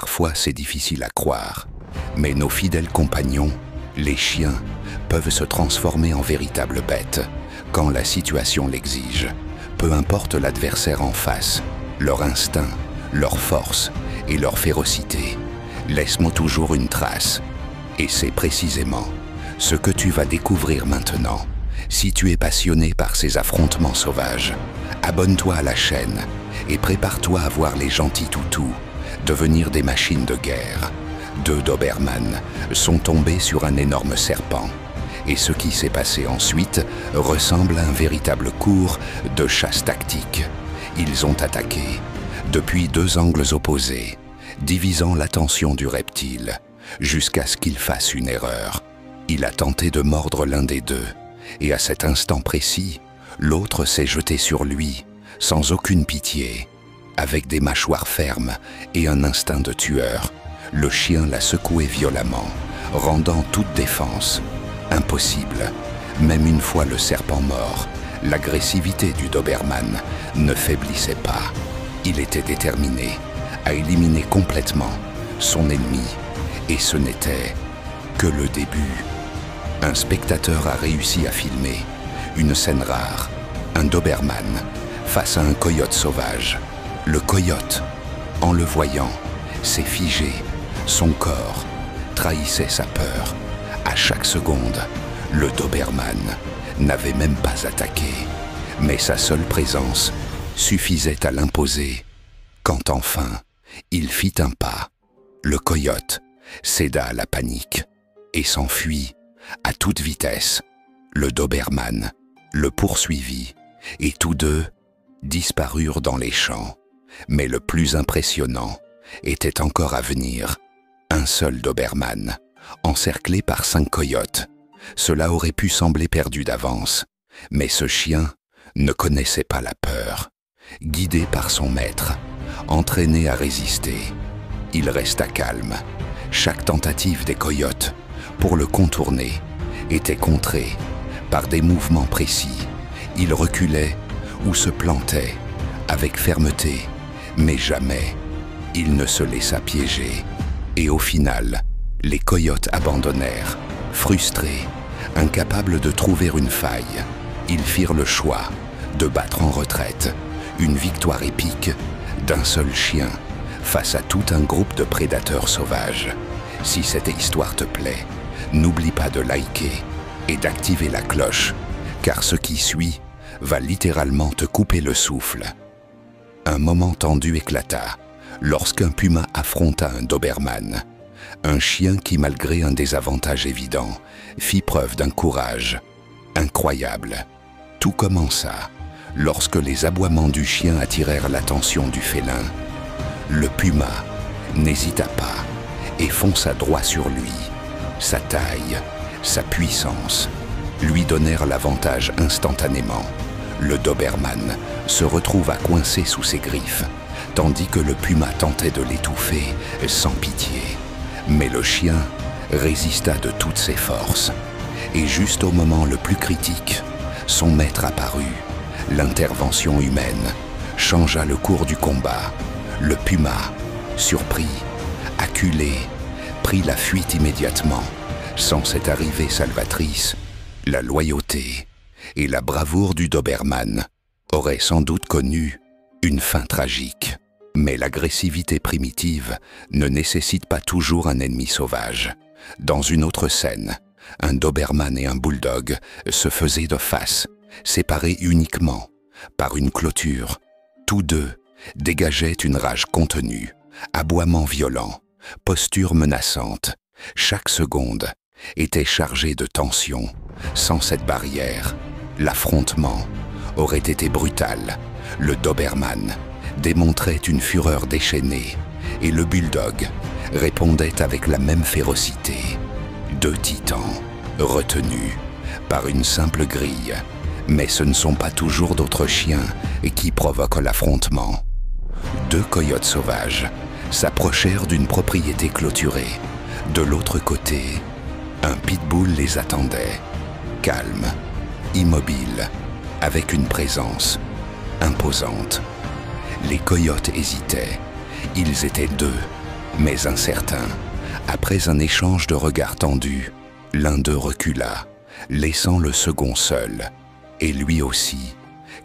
Parfois, c'est difficile à croire, mais nos fidèles compagnons, les chiens, peuvent se transformer en véritables bêtes quand la situation l'exige. Peu importe l'adversaire en face, leur instinct, leur force et leur férocité laissent-moi toujours une trace. Et c'est précisément ce que tu vas découvrir maintenant. Si tu es passionné par ces affrontements sauvages, abonne-toi à la chaîne et prépare-toi à voir les gentils toutous devenir des machines de guerre. 2 Doberman sont tombés sur un énorme serpent. Et ce qui s'est passé ensuite ressemble à un véritable cours de chasse tactique. Ils ont attaqué depuis 2 angles opposés, divisant l'attention du reptile, jusqu'à ce qu'il fasse une erreur. Il a tenté de mordre l'un des 2, et à cet instant précis, l'autre s'est jeté sur lui, sans aucune pitié. Avec des mâchoires fermes et un instinct de tueur, le chien l'a secoué violemment, rendant toute défense impossible. Même une fois le serpent mort, l'agressivité du Doberman ne faiblissait pas. Il était déterminé à éliminer complètement son ennemi, et ce n'était que le début. Un spectateur a réussi à filmer une scène rare, un Doberman face à un coyote sauvage. Le coyote, en le voyant, s'est figé, son corps trahissait sa peur. À chaque seconde, le Doberman n'avait même pas attaqué, mais sa seule présence suffisait à l'imposer. Quand enfin, il fit un pas, le coyote céda à la panique et s'enfuit à toute vitesse. Le Doberman le poursuivit et tous 2 disparurent dans les champs. Mais le plus impressionnant était encore à venir. Un seul Doberman, encerclé par 5 coyotes. Cela aurait pu sembler perdu d'avance, mais ce chien ne connaissait pas la peur. Guidé par son maître, entraîné à résister, il resta calme. Chaque tentative des coyotes pour le contourner était contrée par des mouvements précis. Il reculait ou se plantait avec fermeté, mais jamais il ne se laissa piéger. Et au final, les coyotes abandonnèrent, frustrés, incapables de trouver une faille. Ils firent le choix de battre en retraite, une victoire épique d'un seul chien face à tout un groupe de prédateurs sauvages. Si cette histoire te plaît, n'oublie pas de liker et d'activer la cloche, car ce qui suit va littéralement te couper le souffle. Un moment tendu éclata lorsqu'un puma affronta un Doberman, un chien qui, malgré un désavantage évident, fit preuve d'un courage incroyable. Tout commença lorsque les aboiements du chien attirèrent l'attention du félin. Le puma n'hésita pas et fonça droit sur lui. Sa taille, sa puissance lui donnèrent l'avantage instantanément. Le Doberman se retrouva coincé sous ses griffes, tandis que le puma tentait de l'étouffer sans pitié. Mais le chien résista de toutes ses forces. Et juste au moment le plus critique, son maître apparut. L'intervention humaine changea le cours du combat. Le puma, surpris, acculé, prit la fuite immédiatement. Sans cette arrivée salvatrice, la loyauté et la bravoure du Doberman auraient sans doute connu une fin tragique. Mais l'agressivité primitive ne nécessite pas toujours un ennemi sauvage. Dans une autre scène, un Doberman et un bulldog se faisaient de face, séparés uniquement par une clôture. Tous 2 dégageaient une rage contenue, aboiements violents, posture menaçante. Chaque seconde était chargée de tension. Sans cette barrière, l'affrontement aurait été brutal. Le Doberman démontrait une fureur déchaînée et le bulldog répondait avec la même férocité. 2 titans retenus par une simple grille. Mais ce ne sont pas toujours d'autres chiens qui provoquent l'affrontement. 2 coyotes sauvages s'approchèrent d'une propriété clôturée. De l'autre côté, un pitbull les attendait, calme, immobile, avec une présence imposante. Les coyotes hésitaient. Ils étaient 2, Mais incertain, après un échange de regards tendus, l'un d'eux recula, laissant le second seul. Et lui aussi,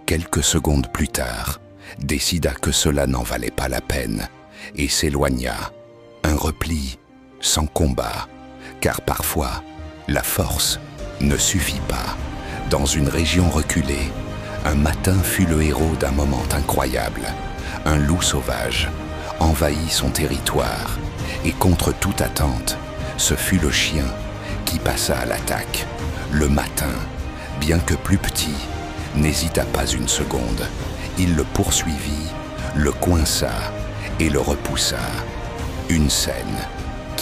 quelques secondes plus tard, décida que cela n'en valait pas la peine et s'éloigna. Un repli sans combat, car parfois, la force ne suffit pas. Dans une région reculée, un matin fut le héros d'un moment incroyable. Un loup sauvage envahit son territoire et contre toute attente, ce fut le chien qui passa à l'attaque. Le matin, bien que plus petit, n'hésita pas une seconde. Il le poursuivit, le coinça et le repoussa. Une scène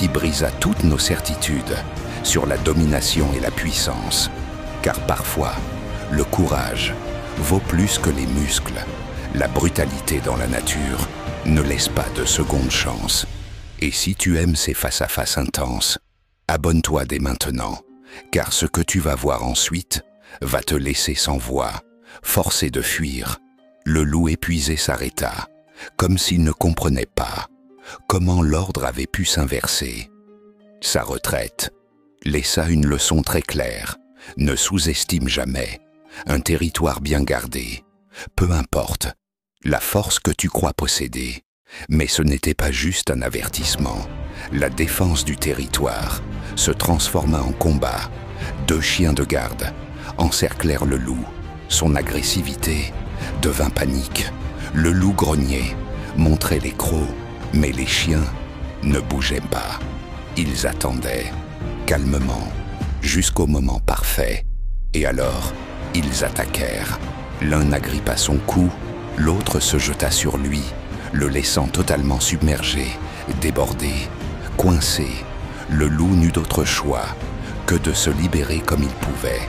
qui brisa toutes nos certitudes sur la domination et la puissance. Car parfois, le courage vaut plus que les muscles. La brutalité dans la nature ne laisse pas de seconde chance. Et si tu aimes ces face-à-face intenses, abonne-toi dès maintenant, car ce que tu vas voir ensuite va te laisser sans voix, forcé de fuir. Le loup épuisé s'arrêta, comme s'il ne comprenait pas comment l'ordre avait pu s'inverser. Sa retraite laissa une leçon très claire. Ne sous-estime jamais un territoire bien gardé. Peu importe la force que tu crois posséder, mais ce n'était pas juste un avertissement. La défense du territoire se transforma en combat. Deux chiens de garde encerclèrent le loup. Son agressivité devint panique. Le loup grognait, montrait les crocs, mais les chiens ne bougeaient pas. Ils attendaient, calmement, jusqu'au moment parfait. Et alors, ils attaquèrent. L'un agrippa son cou, l'autre se jeta sur lui, le laissant totalement submergé, débordé, coincé. Le loup n'eut d'autre choix que de se libérer comme il pouvait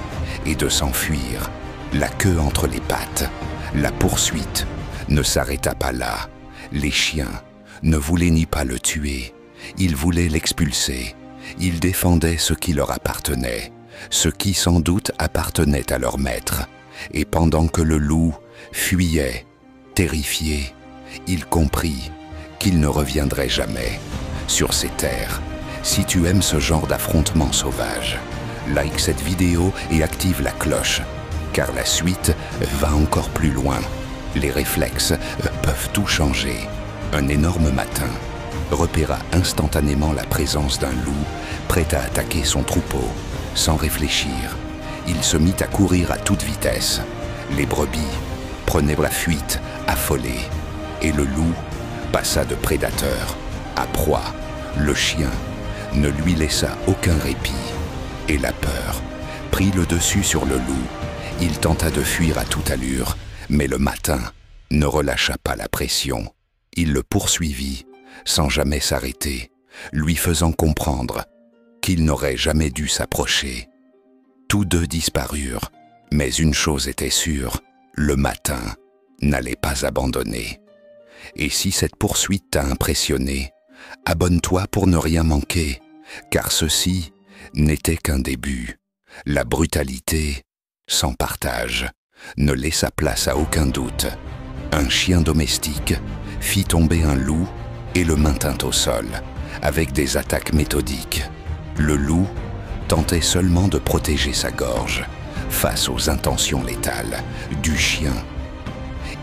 et de s'enfuir, la queue entre les pattes. La poursuite ne s'arrêta pas là. Les chiens ne voulaient ni pas le tuer, ils voulaient l'expulser. Ils défendaient ce qui leur appartenait, ce qui sans doute appartenait à leur maître. Et pendant que le loup fuyait, terrifié, il comprit qu'il ne reviendrait jamais sur ces terres. Si tu aimes ce genre d'affrontement sauvage, like cette vidéo et active la cloche, car la suite va encore plus loin. Les réflexes peuvent tout changer. Un énorme matin repéra instantanément la présence d'un loup prêt à attaquer son troupeau. Sans réfléchir, il se mit à courir à toute vitesse. Les brebis prenaient la fuite, affolées, et le loup passa de prédateur à proie. Le chien ne lui laissa aucun répit, et la peur prit le dessus sur le loup. Il tenta de fuir à toute allure, mais le matin ne relâcha pas la pression. Il le poursuivit sans jamais s'arrêter, lui faisant comprendre qu'il n'aurait jamais dû s'approcher. Tous deux disparurent, mais une chose était sûre, le matin n'allait pas abandonner. Et si cette poursuite t'a impressionné, abonne-toi pour ne rien manquer, car ceci n'était qu'un début. La brutalité, sans partage, ne laissa place à aucun doute. Un chien domestique fit tomber un loup et le maintint au sol, avec des attaques méthodiques. Le loup tentait seulement de protéger sa gorge face aux intentions létales du chien.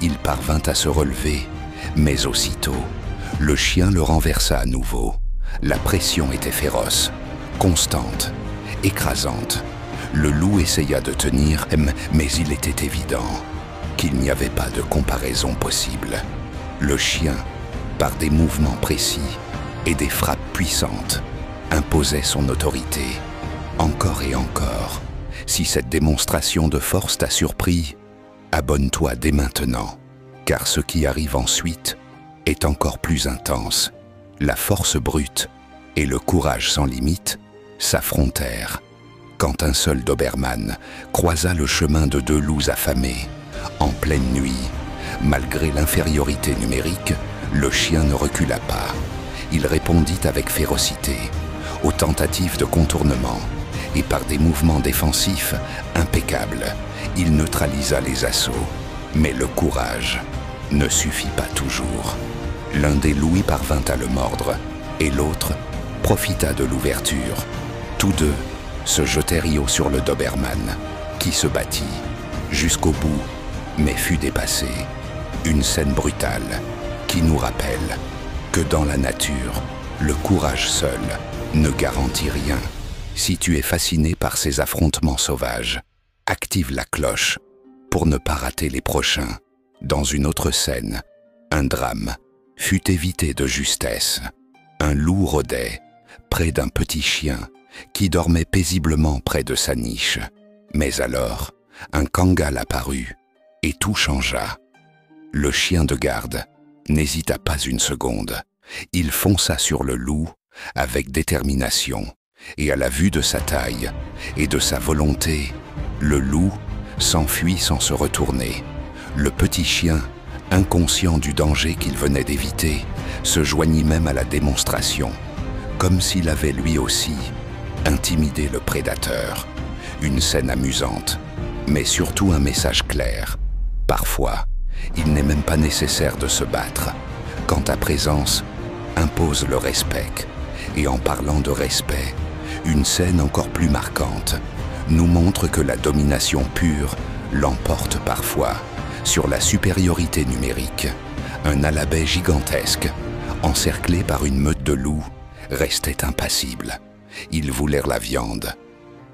Il parvint à se relever, mais aussitôt, le chien le renversa à nouveau. La pression était féroce, constante, écrasante. Le loup essaya de tenir, mais il était évident qu'il n'y avait pas de comparaison possible. Le chien, par des mouvements précis et des frappes puissantes, imposait son autorité, encore et encore. Si cette démonstration de force t'a surpris, abonne-toi dès maintenant, car ce qui arrive ensuite est encore plus intense. La force brute et le courage sans limite s'affrontèrent quand un seul Doberman croisa le chemin de deux loups affamés. En pleine nuit, malgré l'infériorité numérique, le chien ne recula pas. Il répondit avec férocité aux tentatives de contournement et par des mouvements défensifs impeccables, il neutralisa les assauts. Mais le courage ne suffit pas toujours. L'un des loups parvint à le mordre, et l'autre profita de l'ouverture. Tous deux se jetèrent sur le Doberman, qui se battit jusqu'au bout, mais fut dépassé. Une scène brutale qui nous rappelle que dans la nature, le courage seul ne garantit rien. Si tu es fasciné par ces affrontements sauvages, active la cloche pour ne pas rater les prochains. Dans une autre scène, un drame fut évité de justesse. Un loup rôdait près d'un petit chien qui dormait paisiblement près de sa niche. Mais alors, un kangal apparut et tout changea. Le chien de garde n'hésita pas une seconde. Il fonça sur le loup avec détermination, et à la vue de sa taille et de sa volonté, le loup s'enfuit sans se retourner. Le petit chien, inconscient du danger qu'il venait d'éviter, se joignit même à la démonstration, comme s'il avait lui aussi intimidé le prédateur. Une scène amusante, mais surtout un message clair. Parfois, il n'est même pas nécessaire de se battre, quand ta présence impose le respect. Et en parlant de respect, une scène encore plus marquante nous montre que la domination pure l'emporte parfois sur la supériorité numérique. Un alabais gigantesque, encerclé par une meute de loups, restait impassible. Ils voulèrent la viande,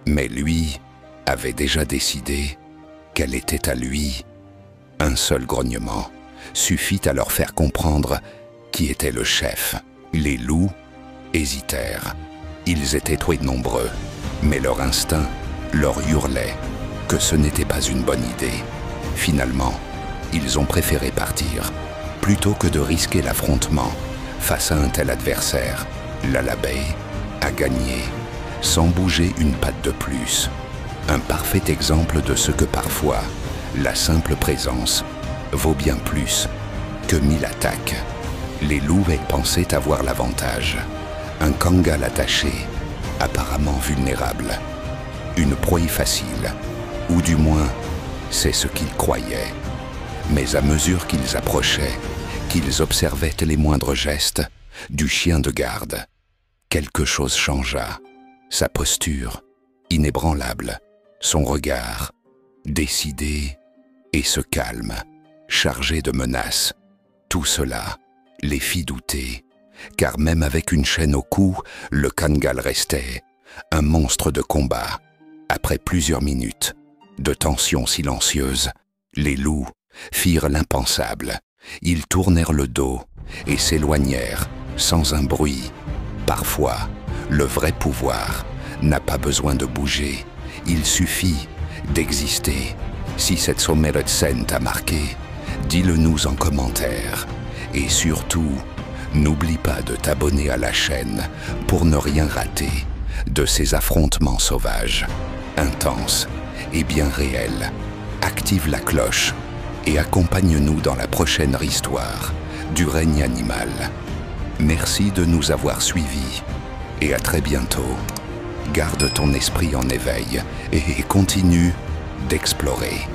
mais lui avait déjà décidé qu'elle était à lui. Un seul grognement suffit à leur faire comprendre qui était le chef. Les loups hésitèrent. Ils étaient trop nombreux, mais leur instinct leur hurlait que ce n'était pas une bonne idée. Finalement, ils ont préféré partir, plutôt que de risquer l'affrontement face à un tel adversaire. L'alabais a gagné, sans bouger une patte de plus. Un parfait exemple de ce que parfois, la simple présence vaut bien plus que 1000 attaques. Les loups pensaient avoir l'avantage. Un kangal attaché, apparemment vulnérable. Une proie facile, ou du moins, c'est ce qu'ils croyaient. Mais à mesure qu'ils approchaient, qu'ils observaient les moindres gestes du chien de garde, quelque chose changea. Sa posture, inébranlable, son regard, décidé et ce calme, chargé de menaces. Tout cela les fit douter, car même avec une chaîne au cou, le kangal restait un monstre de combat. Après plusieurs minutes de tension silencieuse, les loups firent l'impensable. Ils tournèrent le dos et s'éloignèrent sans un bruit. Parfois, le vrai pouvoir n'a pas besoin de bouger, il suffit d'exister. Si cette sommaire scène t'a marqué, dis-le nous en commentaire. Et surtout, n'oublie pas de t'abonner à la chaîne pour ne rien rater de ces affrontements sauvages, intenses et bien réels. Active la cloche et accompagne-nous dans la prochaine histoire du règne animal. Merci de nous avoir suivis et à très bientôt. Garde ton esprit en éveil et continue d'explorer.